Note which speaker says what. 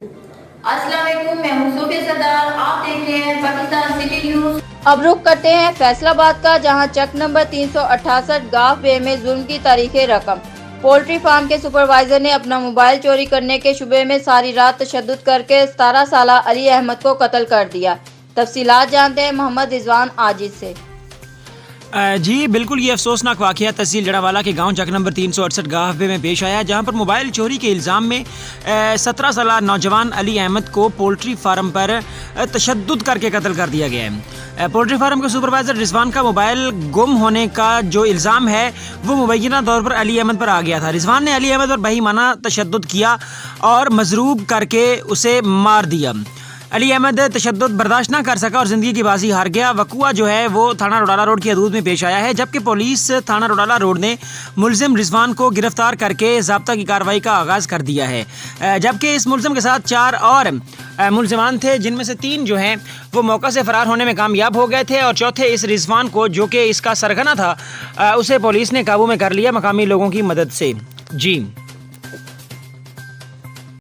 Speaker 1: السلام علیکم، میں ہوں صوفیہ سردار، آپ دیکھ رہے ہیں پاکستان سٹی نیوز۔
Speaker 2: اب رخ کرتے ہیں فیصل آباد کا، جہاں چک نمبر 368 گاف وے میں ظلم کی تاریخ رقم۔ پولٹری فارم کے سپروائزر نے اپنا موبائل چوری کرنے کے شبے میں ساری رات تشدد کر کے 17 سالہ علی احمد کو قتل کر دیا۔ تفصیلات جانتے ہیں محمد رضوان عاجز سے۔
Speaker 3: جی بالکل، یہ افسوسناک واقعہ تحصیل جڑاوالا کے گاؤں چک نمبر 368 گاہ وے میں پیش آیا، جہاں پر موبائل چوری کے الزام میں 17 سالہ نوجوان علی احمد کو پولٹری فارم پر تشدد کر کے قتل کر دیا گیا ہے۔ پولٹری فارم کے سپروائزر رضوان کا موبائل گم ہونے کا جو الزام ہے وہ مبینہ طور پر علی احمد پر آ گیا تھا۔ رضوان نے علی احمد پر بہیمانہ تشدد کیا اور مضروب کر کے اسے مار دیا۔ علی احمد تشدد برداشت نہ کر سکا اور زندگی کی بازی ہار گیا۔ وقوع جو ہے وہ تھانہ روڈالہ روڈ کی حدود میں پیش آیا ہے، جبکہ پولیس تھانہ روڈالہ روڈ نے ملزم رضوان کو گرفتار کر کے ضابطہ کی کارروائی کا آغاز کر دیا ہے، جبکہ اس ملزم کے ساتھ 4 اور ملزمان تھے، جن میں سے 3 جو ہیں وہ موقع سے فرار ہونے میں کامیاب ہو گئے تھے، اور چوتھے اس رضوان کو، جو کہ اس کا سرغنہ تھا، اسے پولیس نے قابو میں کر لیا مقامی لوگوں کی مدد سے۔ جی